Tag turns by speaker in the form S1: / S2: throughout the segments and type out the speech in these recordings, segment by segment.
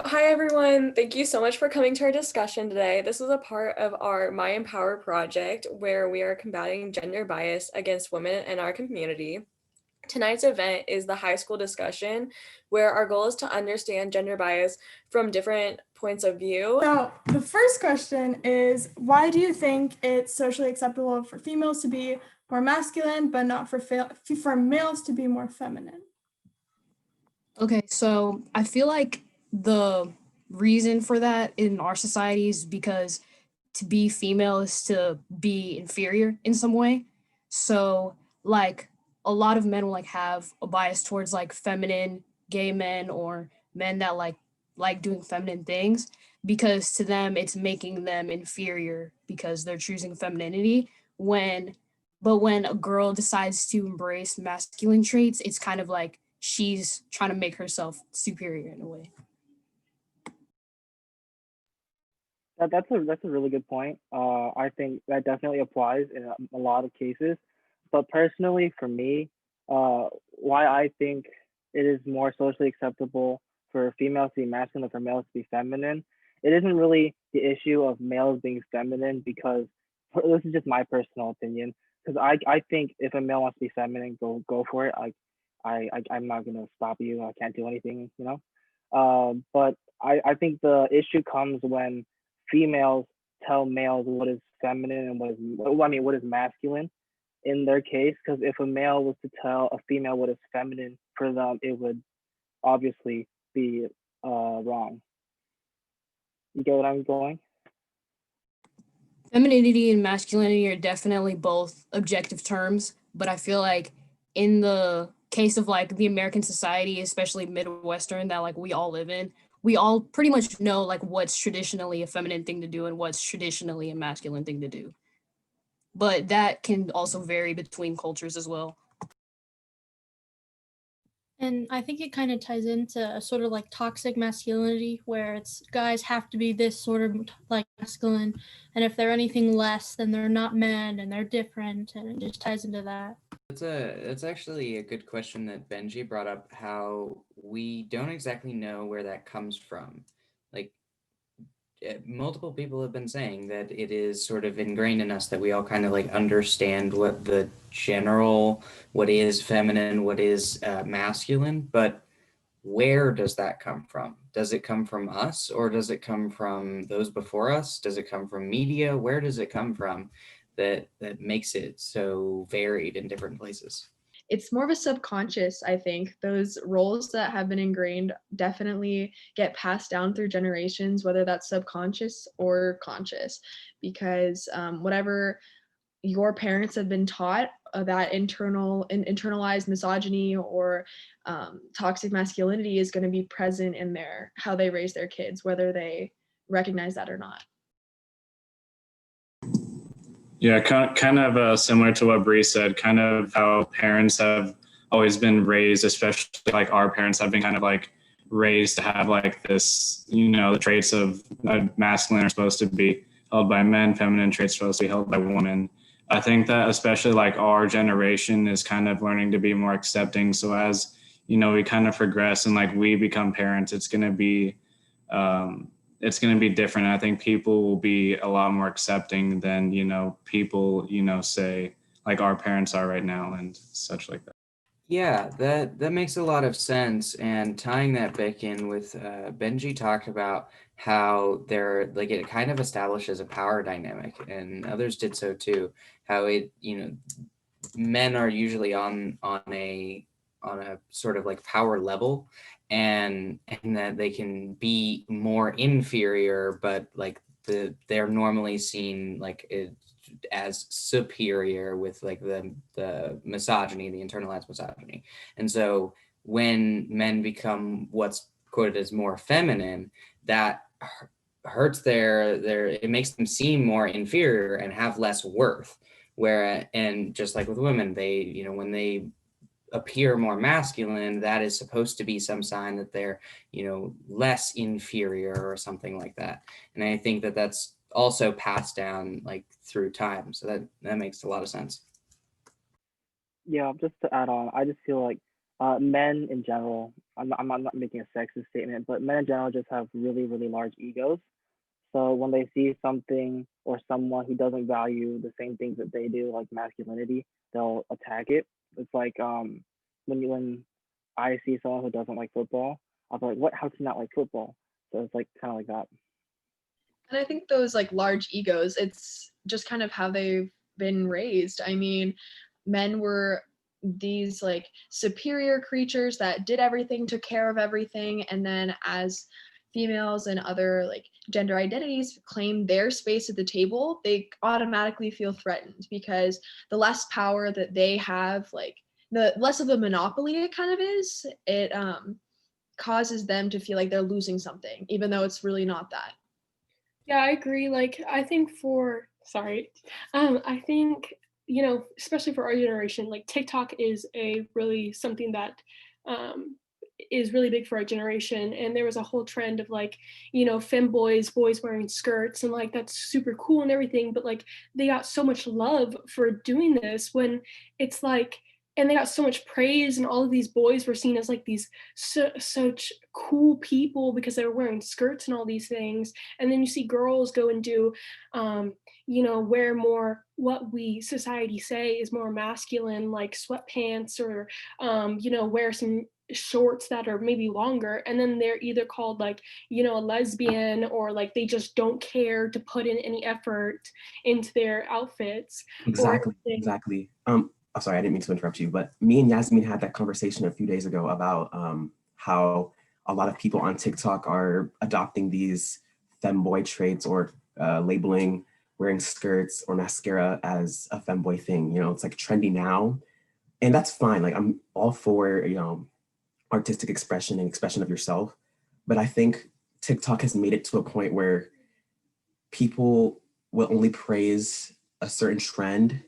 S1: Hi, everyone. Thank you so much for coming to our discussion today. This is a part of our My Empower project where we are combating gender bias against women in our community. Tonight's event is the high school discussion, where our goal is to understand gender bias from different points of view.
S2: So the first question is, why do you think it's socially acceptable for females to be more masculine, but not for males to be more feminine?
S3: Okay, so I feel like the reason for that in our society is because to be female is to be inferior in some way. So, like, a lot of men will like have a bias towards like feminine gay men or men that like doing feminine things because to them it's making them inferior because they're choosing femininity when when a girl decides to embrace masculine traits, it's kind of like she's trying to make herself superior in a way.
S4: That's a really good point. I think that definitely applies in a lot of cases. But personally, for me, why I think it is more socially acceptable for females to be masculine than for males to be feminine, it isn't really the issue of males being feminine because this is just my personal opinion. Because I think if a male wants to be feminine, go for it. I'm not gonna stop you. I can't do anything, you know. But I think the issue comes when females tell males what is feminine and what is masculine in their case. Because if a male was to tell a female what is feminine for them, it would obviously be wrong. You get what I'm going?
S3: Femininity and masculinity are definitely both objective terms, but I feel like in the case of like the American society, especially Midwestern that like we all live in, we all pretty much know like what's traditionally a feminine thing to do and what's traditionally a masculine thing to do. But that can also vary between cultures as well.
S5: And I think it kind of ties into a sort of like toxic masculinity where it's guys have to be this sort of like masculine. And if they're anything less, then they're not men and they're different. And it just ties into that.
S6: That's actually a good question that Benji brought up, how we don't exactly know where that comes from. Like multiple people have been saying that it is sort of ingrained in us that we all kind of like understand what the general, what is feminine, what is masculine, but where does that come from? Does it come from us or does it come from those before us? Does it come from media? Where does it come from that makes it so varied in different places?
S7: It's more of a subconscious. I think those roles that have been ingrained definitely get passed down through generations, whether that's subconscious or conscious, because whatever your parents have been taught, that internalized misogyny or toxic masculinity is going to be present in their how they raise their kids, whether they recognize that or not.
S8: Yeah, kind of similar to what Bree said, kind of how parents have always been raised, especially like our parents have been kind of like raised to have like this, the traits of masculine are supposed to be held by men, feminine traits are supposed to be held by women. I think that especially like our generation is kind of learning to be more accepting. So as, we kind of progress and like we become parents, it's going to be different. I think people will be a lot more accepting than, people, say like our parents are right now and such like that.
S6: Yeah, that makes a lot of sense. And tying that back in with Benji talked about how there like it kind of establishes a power dynamic, and others did so too. How it men are usually on a sort of like power level, and that they can be more inferior, but like they're normally seen like as superior with like the misogyny, the internalized misogyny. And so when men become what's quoted as more feminine, that hurts their it makes them seem more inferior and have less worth. Where and just like with women, they when they appear more masculine, that is supposed to be some sign that they're less inferior or something like that. And I think that that's also passed down like through time, so that makes a lot of sense.
S4: Yeah, just to add on, I just feel like Men in general, I'm not making a sexist statement, but men in general just have really, really large egos. So when they see something or someone who doesn't value the same things that they do, like masculinity, they'll attack it. It's like when I see someone who doesn't like football, I'll be like, what? How can you not like football? So it's like kind of like that.
S7: And I think those like large egos, it's just kind of how they've been raised. I mean, men were these like superior creatures that did everything, took care of everything, and then as females and other like gender identities claim their space at the table, they automatically feel threatened because the less power that they have, like the less of a monopoly it kind of is, it causes them to feel like they're losing something, even though it's really not that.
S9: Yeah, I agree. Like, I think I think, especially for our generation, like TikTok is a really something that is really big for our generation. And there was a whole trend of like, femboys, boys wearing skirts, and like that's super cool and everything. But like they got so much love for doing this when it's like, and they got so much praise, and all of these boys were seen as like these such cool people because they were wearing skirts and all these things. And then you see girls go and do wear more what we society say is more masculine, like sweatpants, or wear some shorts that are maybe longer, and then they're either called like a lesbian, or like they just don't care to put in any effort into their outfits.
S10: Exactly. I'm sorry, I didn't mean to interrupt you, but me and Yasmin had that conversation a few days ago about how a lot of people on TikTok are adopting these femboy traits, or labeling wearing skirts or mascara as a femboy thing. It's like trendy now, and that's fine. Like, I'm all for artistic expression and expression of yourself, but I think TikTok has made it to a point where people will only praise a certain trend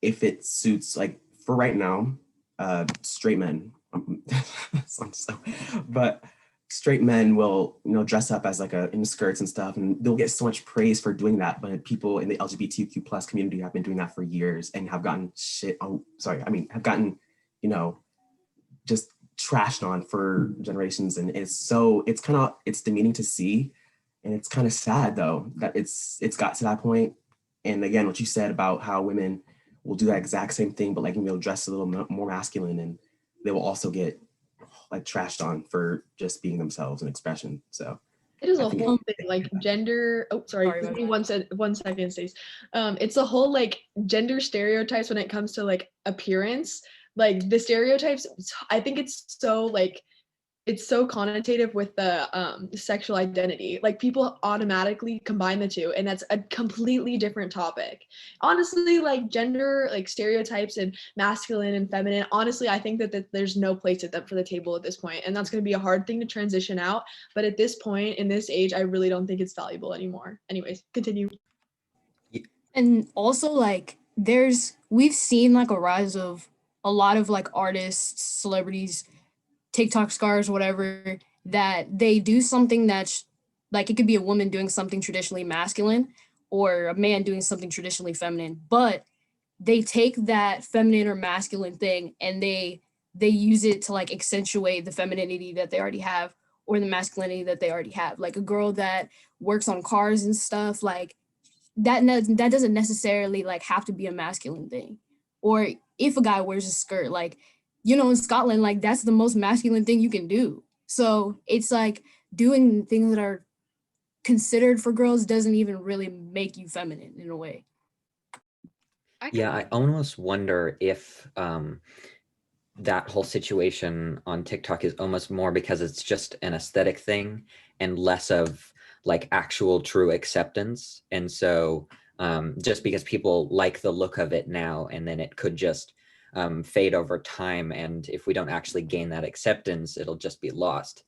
S10: if it suits, like, for right now, straight men, but straight men will, dress up as like in skirts and stuff, and they'll get so much praise for doing that. But people in the LGBTQ plus community have been doing that for years and have gotten have gotten, just trashed on for generations. And it's demeaning to see. And it's kind of sad though, that it's got to that point. And again, what you said about how women will do that exact same thing, but like, dress a little more masculine, and they will also get like trashed on for just being themselves and expression. So
S7: it is a whole thing, like gender. Oh, sorry. Give me 1 second, Stace. It's a whole like gender stereotypes when it comes to like appearance. Like the stereotypes, I think it's so connotative with the sexual identity. Like people automatically combine the two, and that's a completely different topic. Honestly, like gender, like stereotypes and masculine and feminine, honestly, I think that there's no place at them for the table at this point, and that's going to be a hard thing to transition out. But at this point, in this age, I really don't think it's valuable anymore. Anyways, continue.
S3: And also, like, we've seen like a rise of a lot of like artists, celebrities, TikTok stars, whatever, that they do something that's like, it could be a woman doing something traditionally masculine or a man doing something traditionally feminine, but they take that feminine or masculine thing and they use it to like accentuate the femininity that they already have, or the masculinity that they already have. Like a girl that works on cars and stuff, like that doesn't necessarily like have to be a masculine thing. Or if a guy wears a skirt, like, in Scotland, like that's the most masculine thing you can do. So it's like doing things that are considered for girls doesn't even really make you feminine in a way.
S11: Yeah, I almost wonder if that whole situation on TikTok is almost more because it's just an aesthetic thing and less of like actual true acceptance. And so just because people like the look of it now, and then it could just fade over time, and if we don't actually gain that acceptance, it'll just be lost.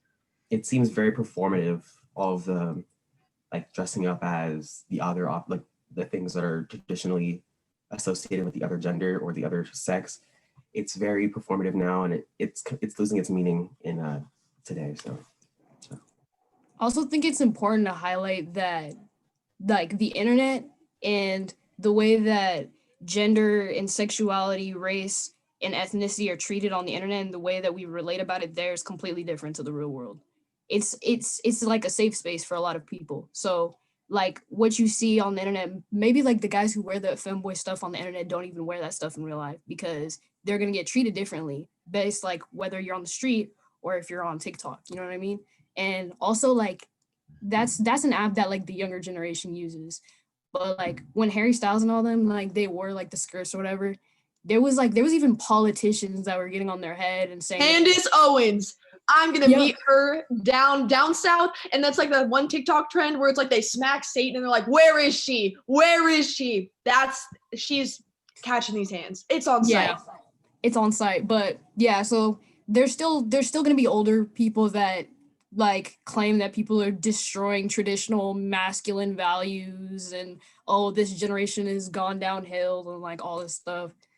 S10: It seems very performative, all of the like dressing up as the other, like the things that are traditionally associated with the other gender or the other sex. It's very performative now, and it's losing its meaning in today. So
S3: I also think it's important to highlight that like the internet and the way that gender and sexuality, race and ethnicity are treated on the internet and the way that we relate about it there is completely different to the real world. It's like a safe space for a lot of people. So like what you see on the internet, maybe like the guys who wear the femboy stuff on the internet don't even wear that stuff in real life because they're gonna get treated differently based like whether you're on the street or if you're on TikTok, you know what I mean? And also like that's an app that like the younger generation uses. But like when Harry Styles and all them like they wore like the skirts or whatever, there was even politicians that were getting on their head and saying
S7: Candace Owens. I'm gonna
S3: Yep.
S7: meet her down south, and that's like that one TikTok trend where it's like they smack Satan and they're like, "Where is she? Where is she?" She's catching these hands. It's on
S3: Yeah,
S7: site.
S3: it's on site. But yeah, so there's still gonna be older people that like claim that people are destroying traditional masculine values and oh this generation has gone downhill and like all this stuff.